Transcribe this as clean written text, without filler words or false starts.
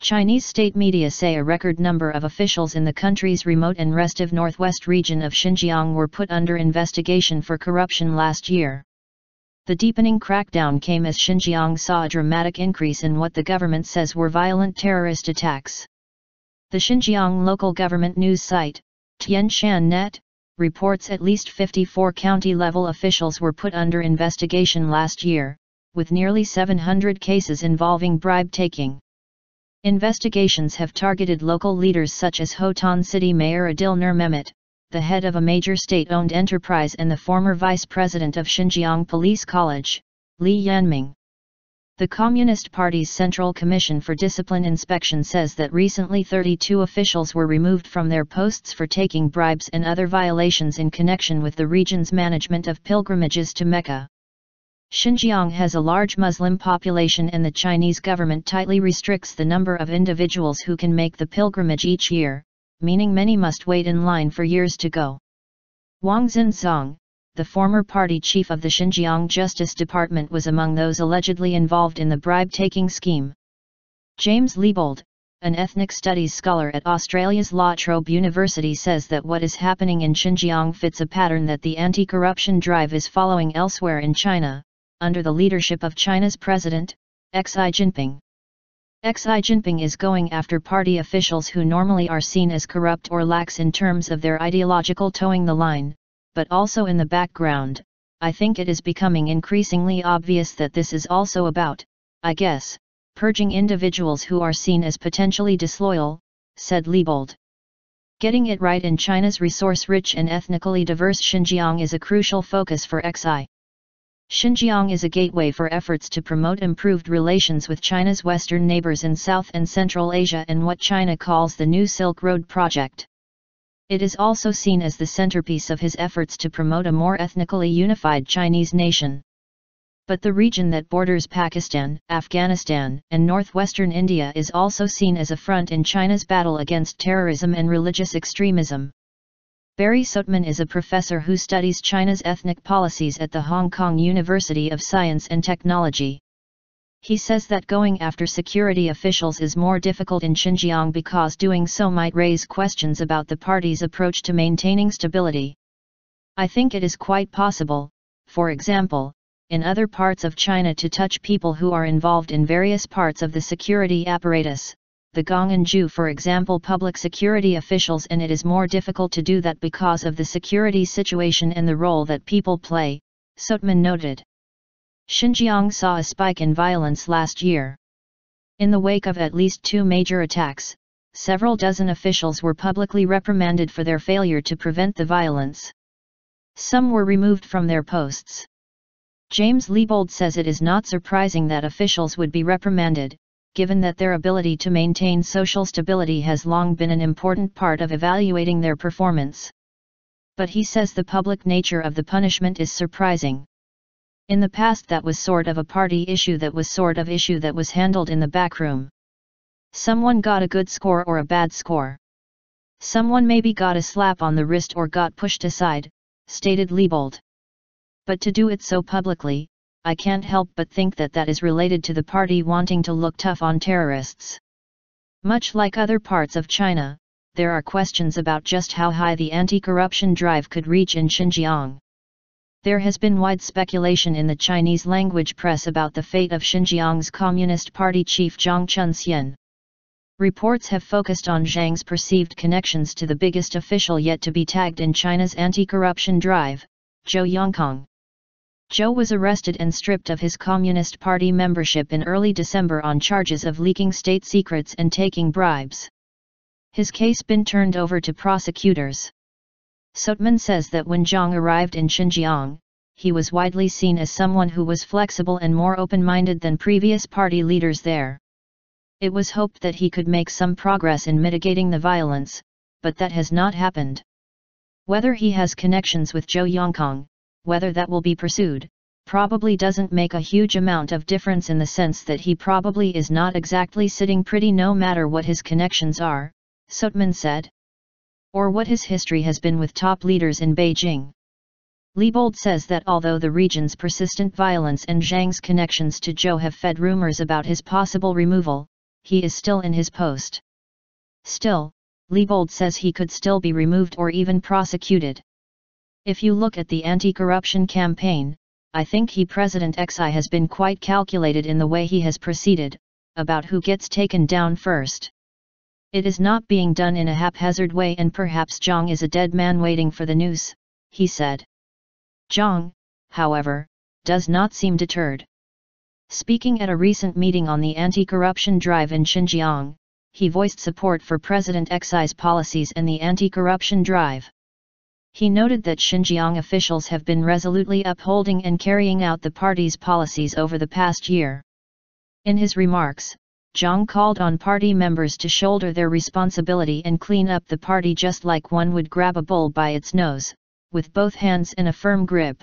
Chinese state media say a record number of officials in the country's remote and restive northwest region of Xinjiang were put under investigation for corruption last year. The deepening crackdown came as Xinjiang saw a dramatic increase in what the government says were violent terrorist attacks. The Xinjiang local government news site, Tianshan Net, reports at least 54 county-level officials were put under investigation last year, with nearly 700 cases involving bribe-taking. Investigations have targeted local leaders such as Hotan City Mayor Adil Nurmemet, the head of a major state-owned enterprise and the former vice president of Xinjiang Police College, Yanming. The Communist Party's Central Commission for Discipline Inspection says that recently 32 officials were removed from their posts for taking bribes and other violations in connection with the region's management of pilgrimages to Mecca. Xinjiang has a large Muslim population and the Chinese government tightly restricts the number of individuals who can make the pilgrimage each year, meaning many must wait in line for years to go. Wang Xinzong, the former party chief of the Xinjiang Justice Department, was among those allegedly involved in the bribe-taking scheme. James Liebold, an ethnic studies scholar at Australia's La Trobe University, says that what is happening in Xinjiang fits a pattern that the anti-corruption drive is following elsewhere in China, under the leadership of China's president, Xi Jinping. Xi Jinping is going after party officials who normally are seen as corrupt or lax in terms of their ideological towing the line, but also in the background, I think it is becoming increasingly obvious that this is also about, I guess, purging individuals who are seen as potentially disloyal, said Liebold. Getting it right in China's resource-rich and ethnically diverse Xinjiang is a crucial focus for Xi. Xinjiang is a gateway for efforts to promote improved relations with China's western neighbors in South and Central Asia and what China calls the New Silk Road project. It is also seen as the centerpiece of his efforts to promote a more ethnically unified Chinese nation. But the region that borders Pakistan, Afghanistan, and northwestern India is also seen as a front in China's battle against terrorism and religious extremism. Barry Soetman is a professor who studies China's ethnic policies at the Hong Kong University of Science and Technology. He says that going after security officials is more difficult in Xinjiang because doing so might raise questions about the party's approach to maintaining stability. I think it is quite possible, for example, in other parts of China to touch people who are involved in various parts of the security apparatus, the Gong and Zhu for example public security officials, and it is more difficult to do that because of the security situation and the role that people play, Soetman noted. Xinjiang saw a spike in violence last year. In the wake of at least 2 major attacks, several dozen officials were publicly reprimanded for their failure to prevent the violence. Some were removed from their posts. James Liebold says it is not surprising that officials would be reprimanded, given that their ability to maintain social stability has long been an important part of evaluating their performance. But he says the public nature of the punishment is surprising. In the past that was sort of a party issue, that was handled in the backroom. Someone got a good score or a bad score. Someone maybe got a slap on the wrist or got pushed aside, stated Liebold. But to do it so publicly, I can't help but think that that is related to the party wanting to look tough on terrorists. Much like other parts of China, there are questions about just how high the anti-corruption drive could reach in Xinjiang. There has been wide speculation in the Chinese language press about the fate of Xinjiang's Communist Party chief Jiang Chunxian. Reports have focused on Zhang's perceived connections to the biggest official yet to be tagged in China's anti-corruption drive, Zhou Yongkang. Zhou was arrested and stripped of his Communist Party membership in early December on charges of leaking state secrets and taking bribes. His case been turned over to prosecutors. Soetman says that when Zhang arrived in Xinjiang, he was widely seen as someone who was flexible and more open-minded than previous party leaders there. It was hoped that he could make some progress in mitigating the violence, but that has not happened. Whether he has connections with Zhou Yongkang, whether that will be pursued, probably doesn't make a huge amount of difference in the sense that he probably is not exactly sitting pretty no matter what his connections are, Soetman said. Or what his history has been with top leaders in Beijing. Liebold says that although the region's persistent violence and Zhang's connections to Zhou have fed rumors about his possible removal, he is still in his post. Still, Leibold says he could still be removed or even prosecuted. If you look at the anti-corruption campaign, I think President Xi has been quite calculated in the way he has proceeded, about who gets taken down first. It is not being done in a haphazard way, and perhaps Zhang is a dead man waiting for the noose, he said. Zhang, however, does not seem deterred. Speaking at a recent meeting on the anti-corruption drive in Xinjiang, he voiced support for President Xi's policies and the anti-corruption drive. He noted that Xinjiang officials have been resolutely upholding and carrying out the party's policies over the past year. In his remarks, Zhang called on party members to shoulder their responsibility and clean up the party just like one would grab a bull by its nose, with both hands in a firm grip.